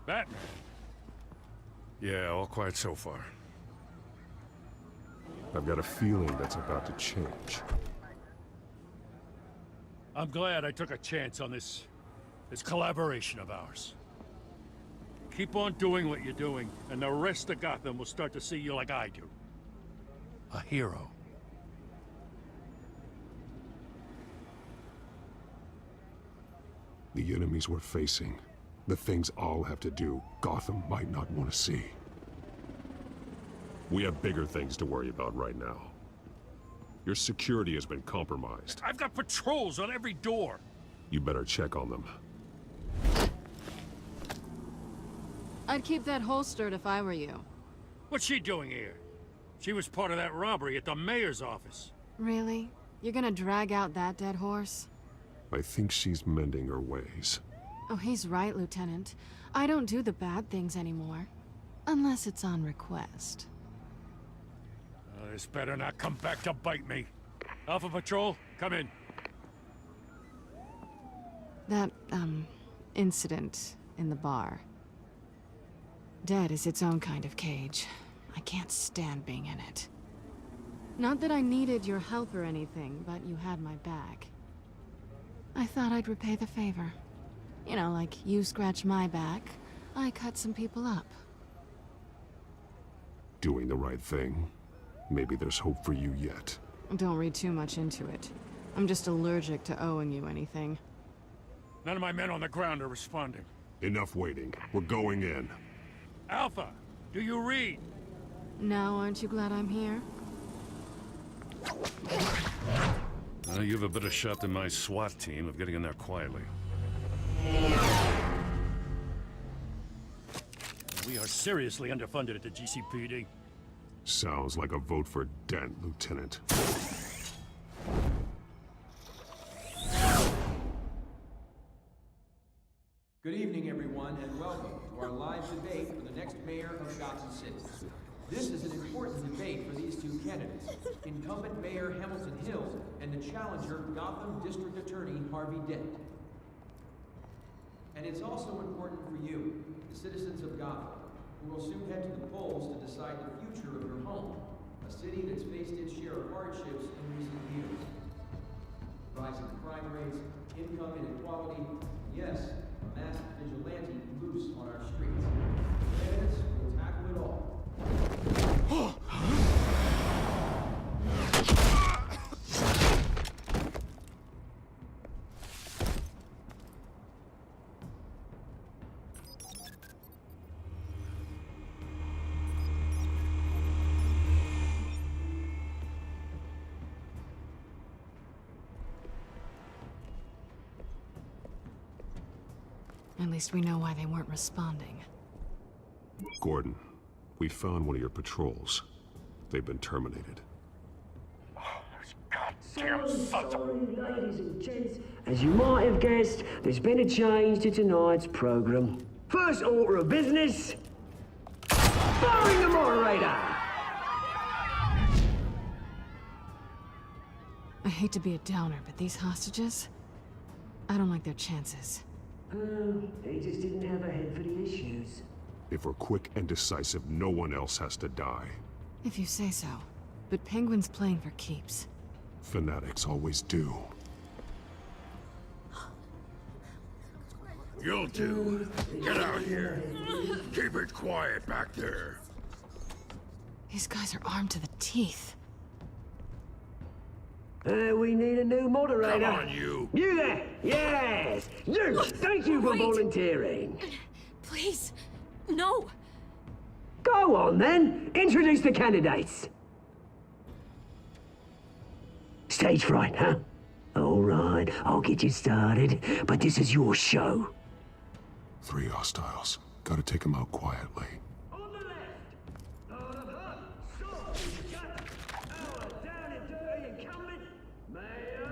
Batman! Yeah, all quiet so far. I've got a feeling that's about to change. I'm glad I took a chance on this collaboration of ours. Keep on doing what you're doing, and the rest of Gotham will start to see you like I do. A hero. The enemies we're facing, the things I'll have to do, Gotham might not want to see. We have bigger things to worry about right now. Your security has been compromised. I've got patrols on every door. You better check on them. I'd keep that holstered if I were you. What's she doing here? She was part of that robbery at the mayor's office. Really? You're gonna drag out that dead horse? I think she's mending her ways. Oh, he's right, Lieutenant. I don't do the bad things anymore. Unless it's on request. This better not come back to bite me. Alpha Patrol, come in. That, incident in the bar. Dead is its own kind of cage. I can't stand being in it. Not that I needed your help or anything, but you had my back. I thought I'd repay the favor. You know, like you scratch my back, I cut some people up. Doing the right thing. Maybe there's hope for you yet. Don't read too much into it. I'm just allergic to owing you anything. None of my men on the ground are responding. Enough waiting. We're going in. Alpha, do you read? Now, aren't you glad I'm here? You have a better shot than my SWAT team of getting in there quietly. We are seriously underfunded at the GCPD. Sounds like a vote for Dent, Lieutenant. Good evening, everyone, and welcome to our live debate for the next mayor of Gotham City. This is an important debate for these two candidates, incumbent Mayor Hamilton Hill and the challenger Gotham District Attorney Harvey Dent. And it's also important for you, the citizens of Gotham, who will soon head to the polls to decide the future of your home, a city that's faced its share of hardships in recent years. Rising crime rates, income inequality, and yes, a masked vigilante loose on our streets. Candidates will tackle it all. At least we know why they weren't responding. Gordon, we found one of your patrols. They've been terminated. Sorry, ladies and gents. As you might have guessed, there's been a change to tonight's program. First order of business, firing the moderator! I hate to be a downer, but these hostages, I don't like their chances. They just didn't have a head for the issues. If we're quick and decisive, no one else has to die. If you say so. But Penguin's playing for keeps. Fanatics always do. You'll do. Get out here. Keep it quiet back there. These guys are armed to the teeth. We need a new moderator. Come on, you. You there! Yes! You! Thank you for volunteering. Please, no. Go on, then. Introduce the candidates. Stage fright, huh? All right, I'll get you started, but this is your show. 3 hostiles. Gotta take them out quietly. Mayor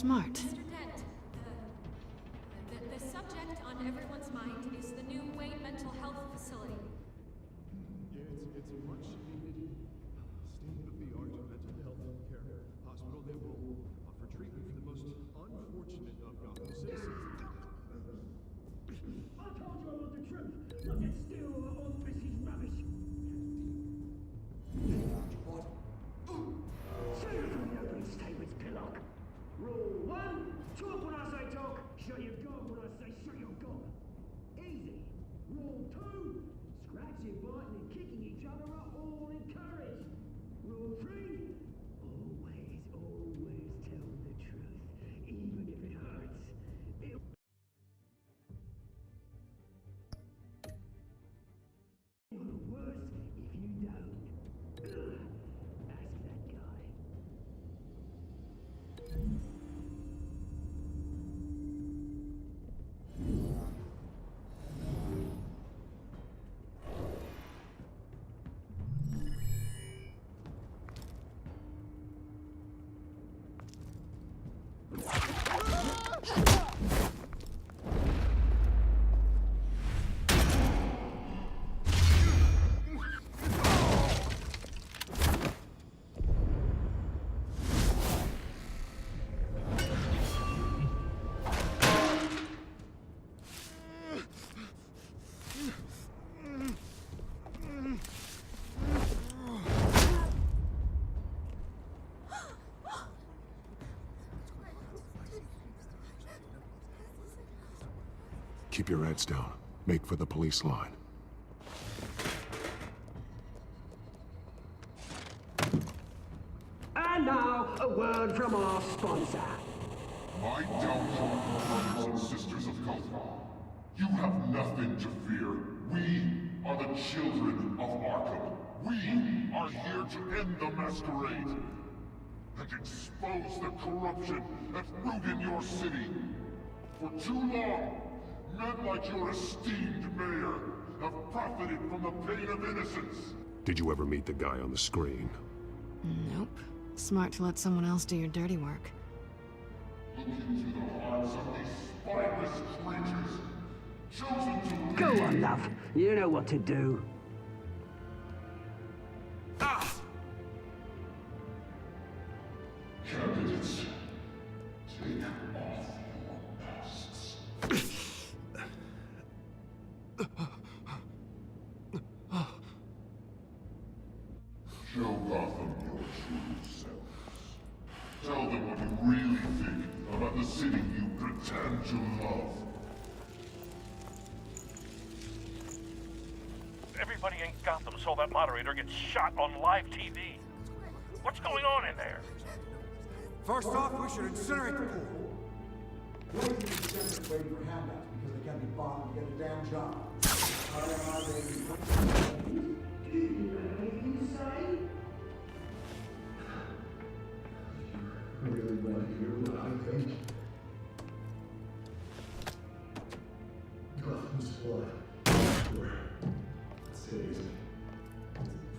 smart. Mr. Dent, the subject on everyone's mind is the new Wayne Mental Health Facility. Yeah, it's a much needed state-of-the-art mental health care hospital that will offer treatment for the most unfortunate of Gotham citizens. I told you I want the truth, not that still old Mrs. Rubbish. Say it from the opening statements, Pillock. Rule 1, talk when I say talk, shut your gob when I say shut your gob. Easy. Rule 2, scratching, biting and kicking each other are all encouraged. Rule 3, always tell the truth, even if it hurts. It'll worse if you don't. Ask that guy. Keep your heads down. Make for the police line. And now, a word from our sponsor. My downfall, brothers and sisters of Gotham. You have nothing to fear. We are the children of Arkham. We are here to end the masquerade and expose the corruption that's ruined your city. For too long, men like your esteemed mayor have profited from the pain of innocence. Did you ever meet the guy on the screen? Nope. Smart to let someone else do your dirty work. Look into the hearts of these spineless creatures, chosen to Go on, love. You know what to do. Candidates, take off your masks. Show Gotham your true selves. Tell them what you really think about the city you pretend to love. Everybody in Gotham saw that moderator get shot on live TV. What's going on in there? First off, we should incinerate the pool. Waiting for handouts because they can't be bought to get a damn job. Do you have anything to say? I really want to hear what I think. Gotham's blood. Where cities,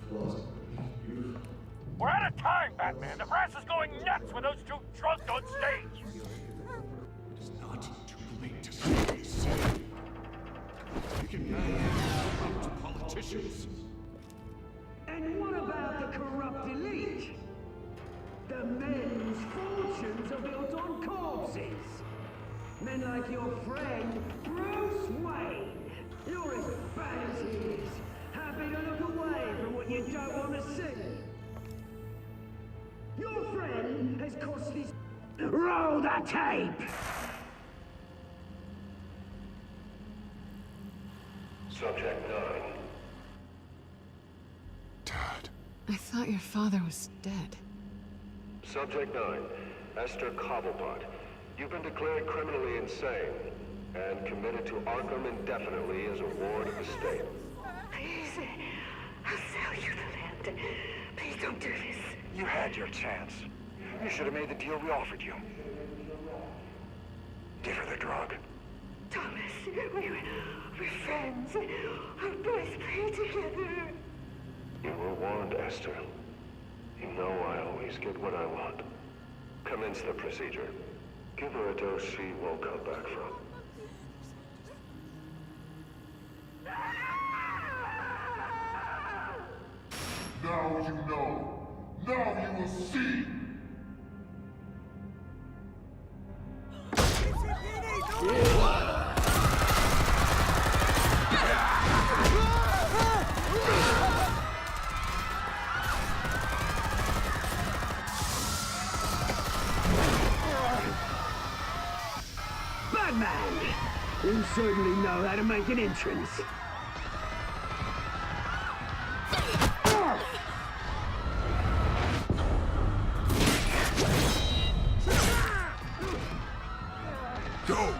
flaws, beautiful. We're out of time, Batman. The press is going nuts with those two drunks on stage. It is not too late to save this city. You can now to politicians. And what about the corrupt elite? The men's fortunes are built on corpses. Men like your friend, Bruce Wayne. You're as bad as he is. Happy to look away from what you don't want to see. Your friend has cost his... Roll the tape! Subject 9. Dad. I thought your father was dead. Subject 9, Esther Cobblepot. You've been declared criminally insane and committed to Arkham indefinitely as a ward of the state. Please, I'll sell you the land. Please don't do this. You had your chance. You should have made the deal we offered you. Give her the drug. Thomas, we're friends. Our boys play together. You were warned, Esther. You know I always get what I want. Commence the procedure. Give her a dose she won't come back from. Now you know. Now you will see. Batman! You certainly know how to make an entrance. Go!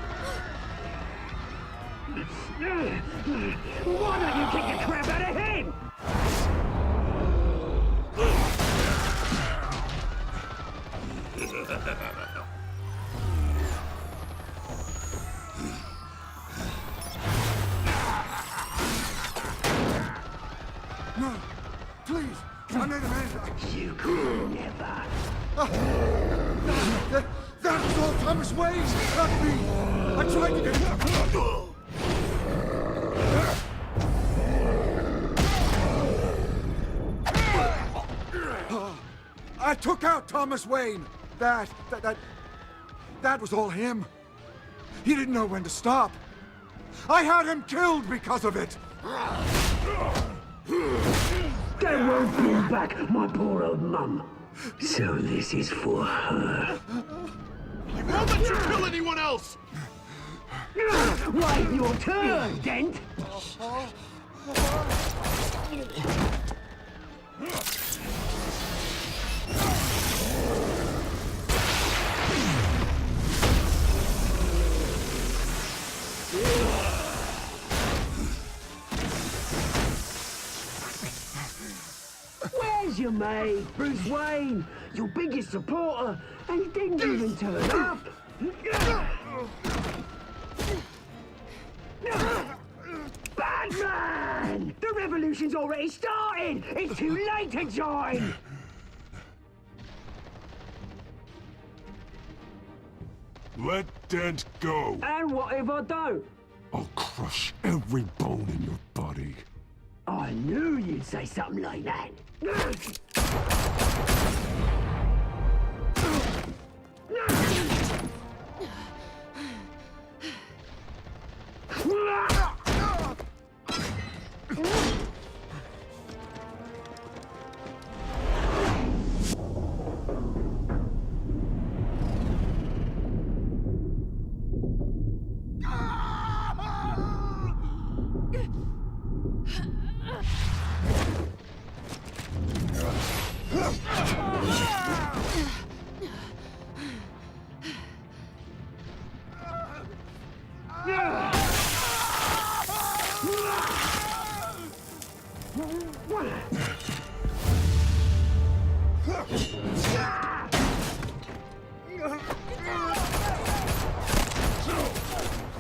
Why don't you kick the crap out of him? No! Please! I made a man! You could never. That was all Thomas Wayne! Not me! I tried to get him! I took out Thomas Wayne! That was all him. He didn't know when to stop. I had him killed because of it! That won't bring back my poor old mum. So this is for her. I won't let you kill anyone else! Wait your turn, Dent! Where's your mate, Bruce Wayne? Your biggest supporter, and he didn't even turn up. Batman! The revolution's already started! It's too late to join! Let Dent go. And what if I don't? I'll crush every bone in your body. I knew you'd say something like that.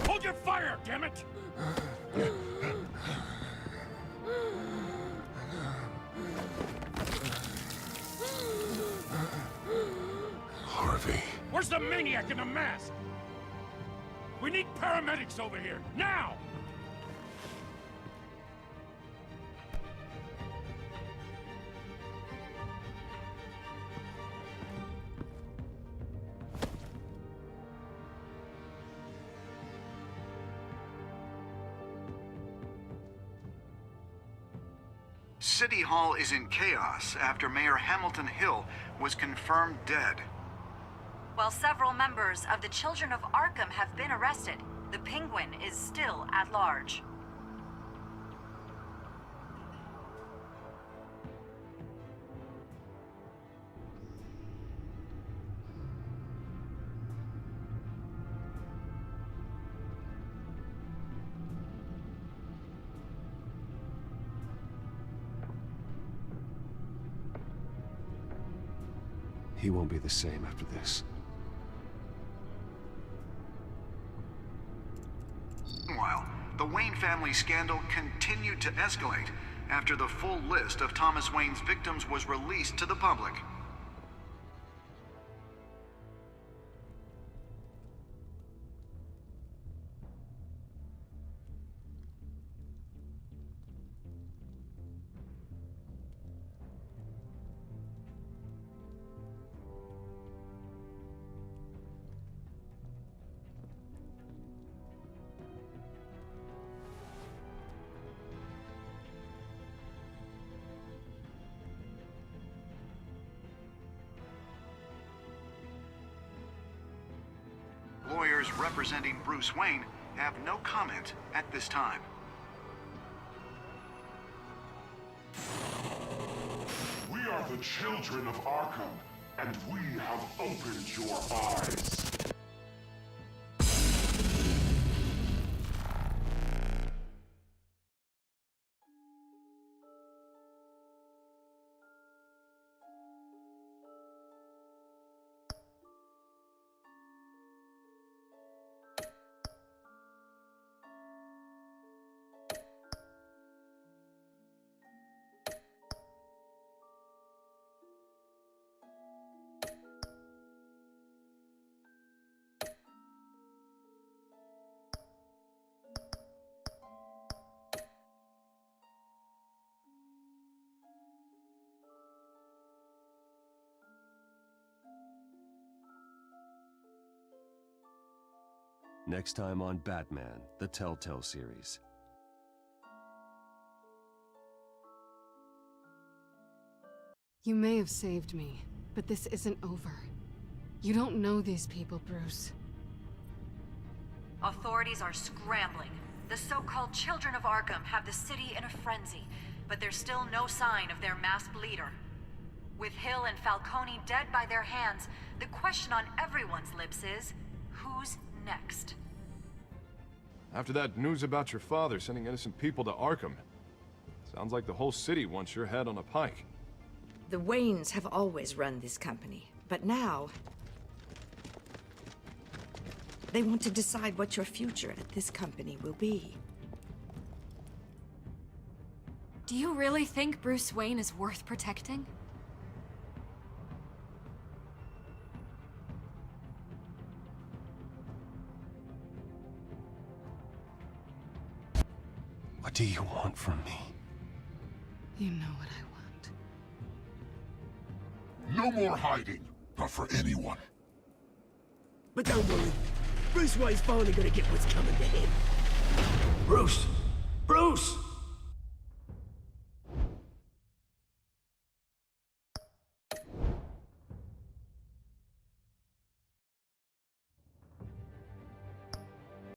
Hold your fire, damn it! Harvey. Where's the maniac in the mask? We need paramedics over here, now! City Hall is in chaos after Mayor Hamilton Hill was confirmed dead. While several members of the Children of Arkham have been arrested, the Penguin is still at large. He won't be the same after this. Meanwhile, the Wayne family scandal continued to escalate after the full list of Thomas Wayne's victims was released to the public. lawyers representing Bruce Wayne have no comment at this time. We are the children of Arkham, and we have opened your eyes. Next time on Batman, the Telltale series. You may have saved me, but this isn't over. You don't know these people, Bruce. Authorities are scrambling. The so-called Children of Arkham have the city in a frenzy, but there's still no sign of their masked leader. With Hill and Falcone dead by their hands, the question on everyone's lips is, who's next? After that news about your father sending innocent people to Arkham, sounds like the whole city wants your head on a pike. The Waynes have always run this company, but now they want to decide what your future at this company will be. Do you really think Bruce Wayne is worth protecting? What do you want from me? You know what I No want. more hiding, not for anyone. But don't worry, Bruce Wayne's finally gonna get what's coming to him. Bruce! Bruce!